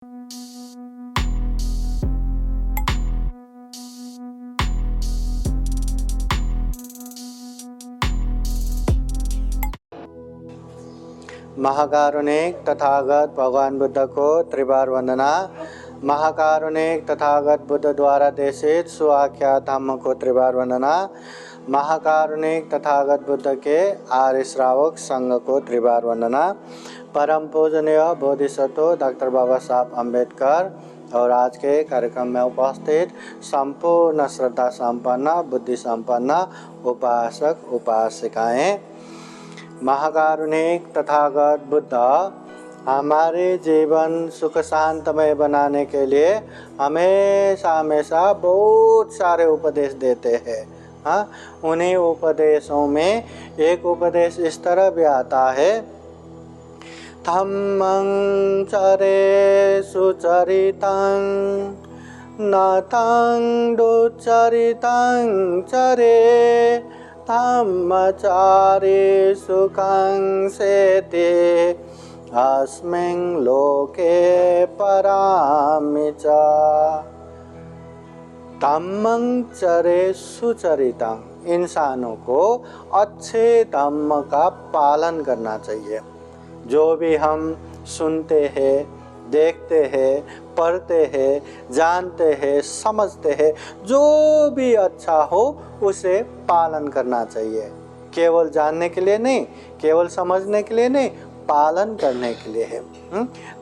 महाकारुणिक तथागत भगवान बुद्ध को त्रिबार वंदना। महाकारुणिक तथागत बुद्ध द्वारा देशित सुआख्यात धम्म को त्रिबार वंदना। महाकारुणिक तथागत बुद्ध के आर्य श्रावक संघ को त्रिबार वंदना। परम पूजनीय बोधिसत्व डॉक्टर बाबा साहब अम्बेडकर और आज के कार्यक्रम में उपस्थित संपूर्ण श्रद्धा संपन्न बुद्धि संपन्न उपासक उपासिकाएं, महाकारुणिक तथागत बुद्ध हमारे जीवन सुख शांतमय बनाने के लिए हमेशा हमेशा बहुत सारे उपदेश देते हैं। हाँ, उन्हीं उपदेशों में एक उपदेश इस तरह भी आता है, धम्मं चरे सुचरितं नतं दुचरितं चरे धम्मचारे सुखं सेते अस्मिन् लोके परामि च। धम्मं चरे सुचरितं, इंसानों को अच्छे धम्म का पालन करना चाहिए। जो भी हम सुनते हैं, देखते हैं, पढ़ते हैं, जानते हैं, समझते हैं, जो भी अच्छा हो उसे पालन करना चाहिए। केवल जानने के लिए नहीं, केवल समझने के लिए नहीं, पालन करने के लिए है।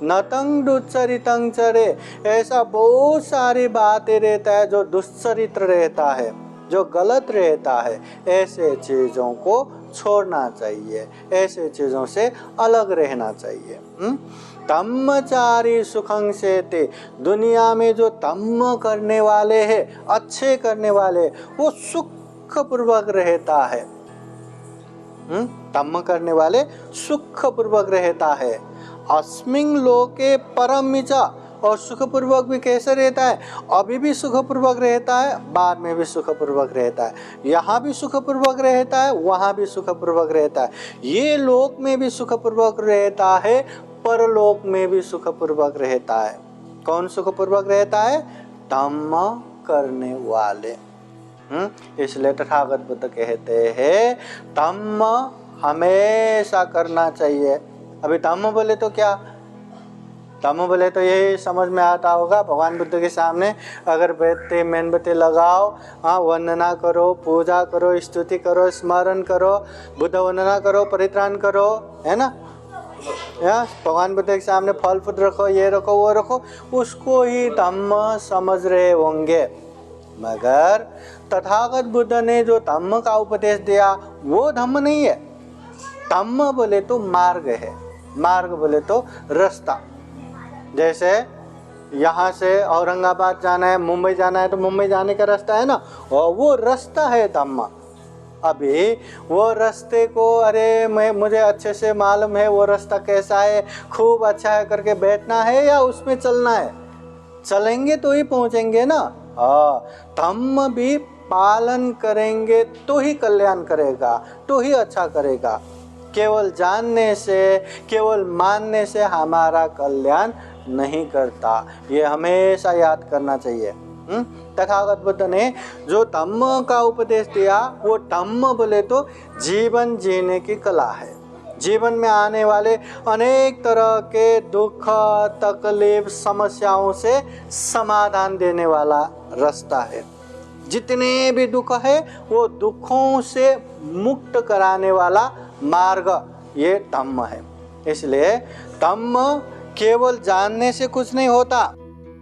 नतं दुच्चरितं चरे, ऐसा बहुत सारी बातें रहता है जो दुश्चरित्र रहता है, जो गलत रहता है। ऐसे चीज़ों को छोड़ना चाहिए, ऐसे चीज़ों से अलग रहना चाहिए। धम्मचारी सुखं सेते, दुनिया में जो धम्म करने वाले हैं, अच्छे करने वाले, वो सुखपूर्वक रहता है। धम्म करने वाले सुखपूर्वक रहता है। अस्मिन् लोके परमि च, और सुखपूर्वक भी कैसे रहता है? अभी भी सुखपूर्वक रहता है, बाद में भी सुखपूर्वक रहता है, यहाँ भी सुखपूर्वक रहता है, वहाँ भी सुखपूर्वक रहता है, ये लोक में भी सुखपूर्वक रहता है, परलोक में भी सुखपूर्वक रहता है। कौन सुखपूर्वक रहता है? धम्म करने वाले। इसलिए तथागत बुद्ध कहते हैं धम्म हमेशा करना चाहिए। अभी धम्म बोले तो क्या? धम्म बोले तो यही समझ में आता होगा, भगवान बुद्ध के सामने अगर बैठते मेणबत्ती लगाओ, हाँ, वंदना करो, पूजा करो, स्तुति करो, स्मरण करो, बुद्ध वंदना करो, परित्राण करो, है ना? या भगवान बुद्ध के सामने फल फूल रखो, ये रखो, वो रखो, उसको ही धम्म समझ रहे होंगे। मगर तथागत बुद्ध ने जो धम्म का उपदेश दिया वो धम्म नहीं है। धम्म बोले तो मार्ग है, मार्ग बोले तो रास्ता। जैसे यहाँ से औरंगाबाद जाना है, मुंबई जाना है, तो मुंबई जाने का रास्ता है ना, और वो रास्ता है धम्म। अभी वो रास्ते को अरे मुझे अच्छे से मालूम है वो रास्ता कैसा है, खूब अच्छा है करके बैठना है या उसमें चलना है? चलेंगे तो ही पहुँचेंगे ना। हाँ, धम्म भी पालन करेंगे तो ही कल्याण करेगा, तो ही अच्छा करेगा। केवल जानने से, केवल मानने से हमारा कल्याण नहीं करता, ये हमेशा याद करना चाहिए। तथागत बुद्ध ने जो धम्म का उपदेश दिया वो धम्म बोले तो जीवन जीने की कला है। जीवन में आने वाले अनेक तरह के दुख, तकलीफ, समस्याओं से समाधान देने वाला रास्ता है। जितने भी दुख है वो दुखों से मुक्त कराने वाला मार्ग ये धम्म है। इसलिए धम्म केवल जानने से कुछ नहीं होता,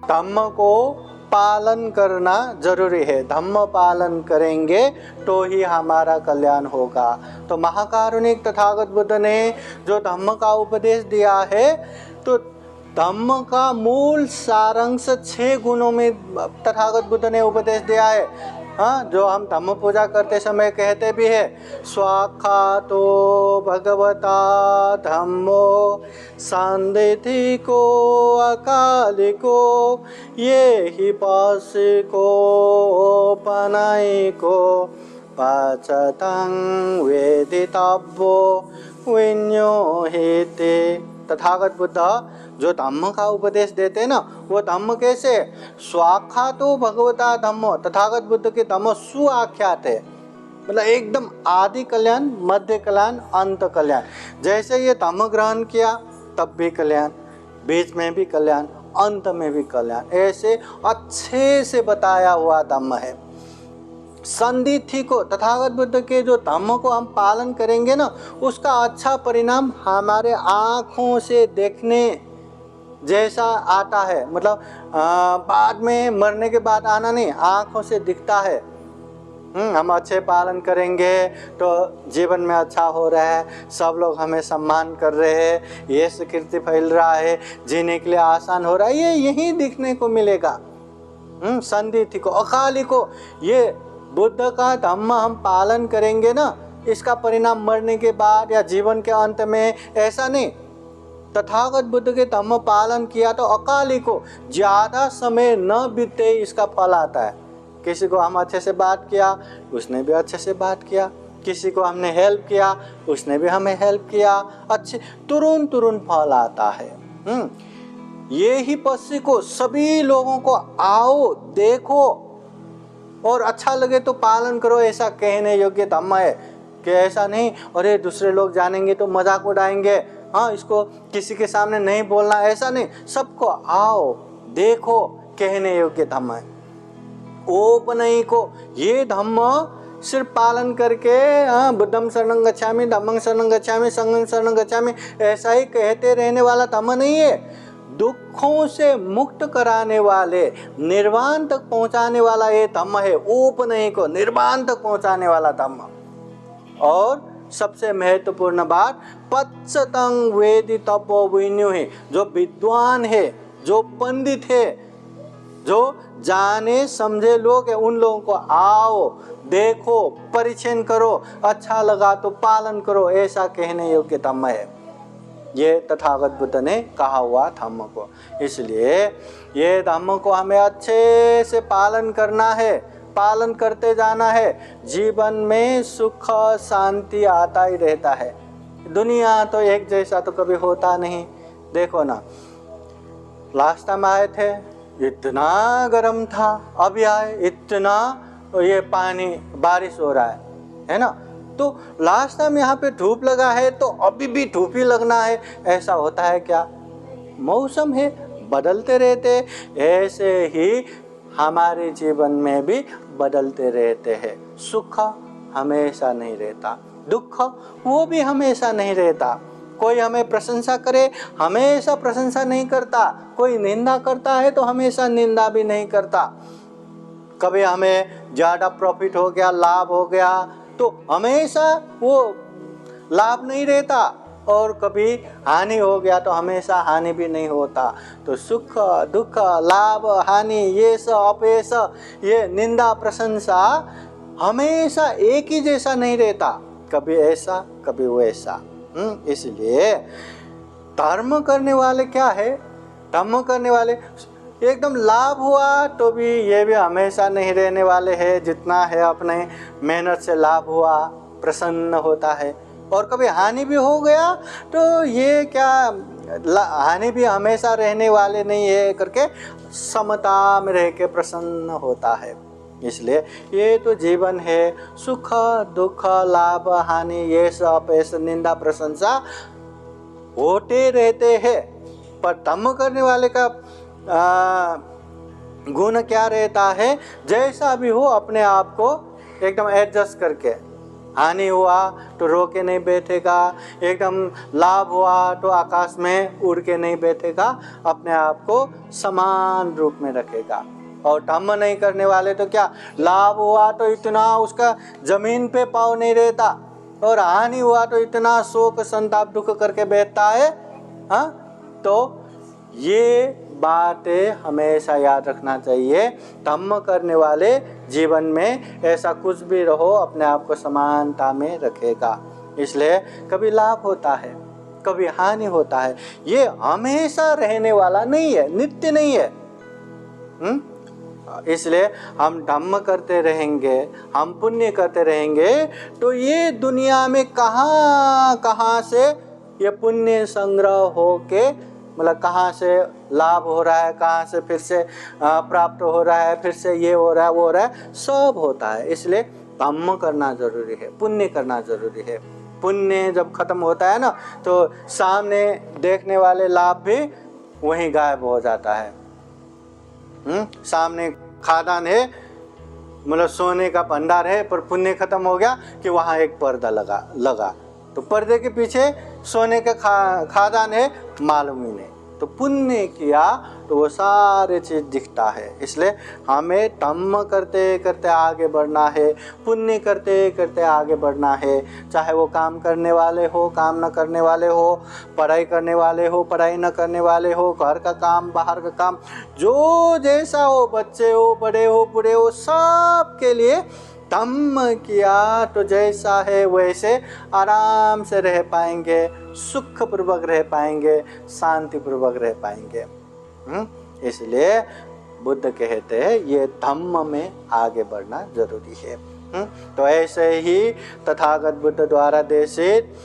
धम्म को पालन करना जरूरी है। धम्म पालन करेंगे तो ही हमारा कल्याण होगा। तो महाकारुणिक तथागत बुद्ध ने जो धम्म का उपदेश दिया है, तो धम्म का मूल सारांश 6 गुणों में तथागत बुद्ध ने उपदेश दिया है। हाँ, जो हम धम्म पूजा करते समय कहते भी है, स्वाख्यातो भगवता धम्मो सांदिधिको अकालिको ये ही पासिको पनाइको पाचतं वेदितव्यो विन्योहिते। तथागत बुद्ध जो धम्म का उपदेश देते हैं ना, वो धम्म कैसे? स्वाखा तो भगवता धम्मो, तथागत बुद्ध के धम्म सुआख्यात है, मतलब एकदम आदि कल्याण, मध्य कल्याण, अंत कल्याण। जैसे ये धम्म ग्रहण किया तब भी कल्याण, बीच में भी कल्याण, अंत में भी कल्याण, ऐसे अच्छे से बताया हुआ धम्म है। संदिथि को, तथागत बुद्ध के जो धम्म को हम पालन करेंगे ना, उसका अच्छा परिणाम हमारे आँखों से देखने जैसा आता है, मतलब बाद में मरने के बाद आना नहीं, आँखों से दिखता है। हम अच्छे पालन करेंगे तो जीवन में अच्छा हो रहा है, सब लोग हमें सम्मान कर रहे हैं, ये कीर्ति फैल रहा है, जीने के लिए आसान हो रहा है, ये यही दिखने को मिलेगा। संदिथि को, अकाली को, ये बुद्ध का धम्म हम पालन करेंगे ना, इसका परिणाम मरने के बाद या जीवन के अंत में ऐसा नहीं। तथागत बुद्ध के धम्म पालन किया तो अकाली को ज़्यादा समय न बीते इसका फल आता है। किसी को हम अच्छे से बात किया, उसने भी अच्छे से बात किया, किसी को हमने हेल्प किया, उसने भी हमें हेल्प किया, अच्छे तुरंत फल आता है। ये ही पश्चिम को सभी लोगों को आओ देखो और अच्छा लगे तो पालन करो, ऐसा कहने योग्य धम्म है। कि ऐसा नहीं अरे दूसरे लोग जानेंगे तो मजाक उड़ाएंगे, हाँ इसको किसी के सामने नहीं बोलना, ऐसा नहीं, सबको आओ देखो कहने योग्य धम्म है। ओपनई को, ये धम्म सिर्फ पालन करके बुद्धम शरणं गच्छामि, धम्मं शरणं गच्छामि, संघं शरणं गच्छामि ऐसा ही कहते रहने वाला धम्म नहीं है। दुखों से मुक्त कराने वाले, निर्वाण तक पहुंचाने वाला ये धम्म है। ओपनई को, निर्वाण तक पहुंचाने वाला धम्म। और सबसे महत्वपूर्ण बात, पच्चतं वेदि तपो विन्यु है, जो विद्वान है, जो पंडित है, जो जाने समझे लोग हैं, उन लोगों को आओ देखो, परिचय करो, अच्छा लगा तो पालन करो, ऐसा कहने योग्य धम्म है। ये तथागत बुद्ध ने कहा हुआ धम्म को, इसलिए ये धम्म को हमें अच्छे से पालन करना है, पालन करते जाना है। जीवन में सुख शांति आता ही रहता है। दुनिया तो एक जैसा तो कभी होता नहीं। देखो ना, लास्ट टाइम आए थे इतना गर्म था, अभी आए इतना ये पानी बारिश हो रहा है ना। तो लास्ट टाइम यहाँ पे धूप लगा है तो अभी भी धूप ही लगना है, ऐसा होता है क्या? मौसम है, बदलते रहते, ऐसे ही हमारे जीवन में भी बदलते रहते हैं। सुख हमेशा नहीं रहता, दुख वो भी हमेशा नहीं रहता। कोई हमें प्रशंसा करे, हमेशा प्रशंसा नहीं करता। कोई निंदा करता है तो हमेशा निंदा भी नहीं करता। कभी हमें ज़्यादा प्रॉफिट हो गया, लाभ हो गया, तो हमेशा वो लाभ नहीं रहता, और कभी हानि हो गया तो हमेशा हानि भी नहीं होता। तो सुख दुख, लाभ हानि, ये सब अपयश, ये निंदा प्रशंसा हमेशा एक ही जैसा नहीं रहता, कभी ऐसा कभी वैसा। इसलिए धर्म करने वाले क्या है? धर्म करने वाले एकदम लाभ हुआ तो भी ये भी हमेशा नहीं रहने वाले हैं। जितना है अपने मेहनत से लाभ हुआ, प्रसन्न होता है, और कभी हानि भी हो गया तो ये क्या, हानि भी हमेशा रहने वाले नहीं है करके समता में रह के प्रसन्न होता है। इसलिए ये तो जीवन है, सुख दुख लाभ हानि ये सब ऐसे निंदा प्रशंसा होते रहते हैं। पर धम्म करने वाले का गुण क्या रहता है? जैसा भी हो अपने आप को एकदम एडजस्ट करके, हानि हुआ तो रो के नहीं बैठेगा, एकदम लाभ हुआ तो आकाश में उड़ के नहीं बैठेगा, अपने आप को समान रूप में रखेगा। और धम्म नहीं करने वाले तो क्या, लाभ हुआ तो इतना उसका जमीन पे पाँव नहीं रहता, और हानि हुआ तो इतना शोक संताप दुख करके बैठता है। हाँ, तो ये बातें हमेशा याद रखना चाहिए। धम्म करने वाले जीवन में ऐसा कुछ भी रहो अपने आप को समानता में रखेगा। इसलिए कभी लाभ होता है, कभी हानि होता है, ये हमेशा रहने वाला नहीं है, नित्य नहीं है। इसलिए हम धम्म करते रहेंगे, हम पुण्य करते रहेंगे, तो ये दुनिया में कहाँ कहाँ से ये पुण्य संग्रह हो के मतलब कहाँ से लाभ हो रहा है, कहाँ से फिर से प्राप्त हो रहा है, फिर से ये हो रहा है वो हो रहा है, सब होता है। इसलिए धम्म करना जरूरी है, पुण्य करना जरूरी है। पुण्य जब खत्म होता है ना तो सामने देखने वाले लाभ भी वहीं गायब हो जाता है। सामने खादान है, मतलब सोने का भंडार है, पर पुण्य खत्म हो गया कि वहाँ एक पर्दा लगा तो पर्दे के पीछे सोने का खादान है, मालूम ही नहीं। तो पुण्य किया तो वो सारे चीज़ दिखता है। इसलिए हमें धम्म करते करते आगे बढ़ना है, पुण्य करते करते आगे बढ़ना है। चाहे वो काम करने वाले हो, काम न करने वाले हो, पढ़ाई करने वाले हो, पढ़ाई न करने वाले हो, घर का काम, बाहर का काम, जो जैसा हो, बच्चे हो, बड़े हो, बूढ़े हो, सब के लिए धम्म किया तो जैसा है वैसे आराम से रह पाएंगे, सुखपूर्वक रह पाएंगे, शांतिपूर्वक रह पाएंगे। इसलिए बुद्ध कहते हैं ये धम्म में आगे बढ़ना जरूरी है। तो ऐसे ही तथागत बुद्ध द्वारा देशित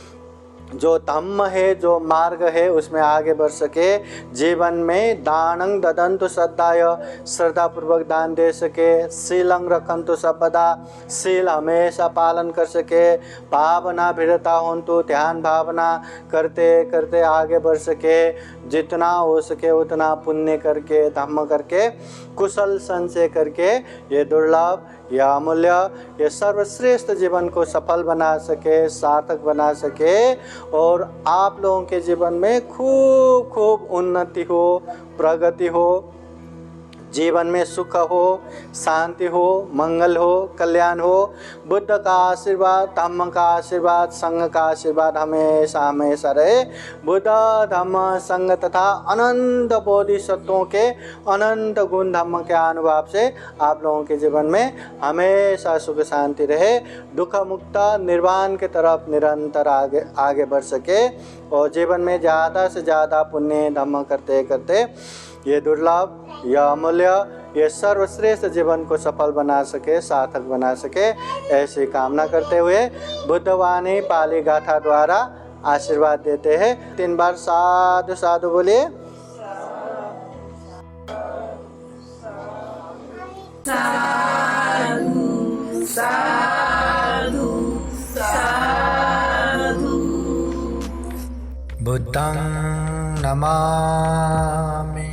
जो धम्म है, जो मार्ग है, उसमें आगे बढ़ सके, जीवन में दानं ददन्तु श्रद्धाय, श्रद्धापूर्वक दान दे सके, शीलं रखन्तु सर्वदा, शील हमेशा पालन कर सके, भावना भिड़ता होन्तु, ध्यान भावना करते करते आगे बढ़ सके, जितना हो सके उतना पुण्य करके, धम्म करके, कुशल संचय करके, ये दुर्लभ, यह अमूल्य, ये सर्वश्रेष्ठ जीवन को सफल बना सके, सार्थक बना सके और आप लोगों के जीवन में खूब खूब उन्नति हो, प्रगति हो, जीवन में सुख हो, शांति हो, मंगल हो, कल्याण हो। बुद्ध का आशीर्वाद, धम्म का आशीर्वाद, संघ का आशीर्वाद हमेशा हमेशा रहे। बुद्ध, धम्म, संघ तथा अनंत बोधिसत्वों के अनंत गुण धम्म के अनुभव से आप लोगों के जीवन में हमेशा सुख शांति रहे, दुख मुक्त निर्वाण के तरफ निरंतर आगे बढ़ सके और जीवन में ज़्यादा से ज़्यादा पुण्य धम्म करते करते ये दुर्लभ, यह अमूल्य, ये सर्वश्रेष्ठ जीवन को सफल बना सके, सार्थक बना सके, ऐसी कामना करते हुए बुद्धवाणी पाली गाथा द्वारा आशीर्वाद देते हैं। 3 बार साधु साधु बोलिए। साधु साधु साधु। बुद्धं नमामि,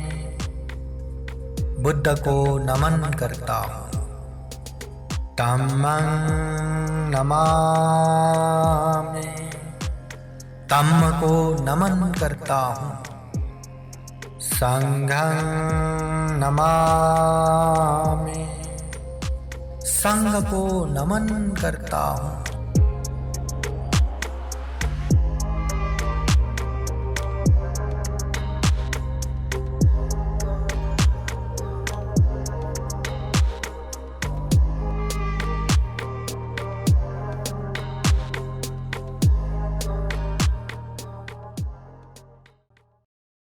बुद्ध को नमन करता हूँ। धम्मं नमामि, धम्म को नमन करता हूँ। संघं नमामि, संघ को नमन करता हूँ।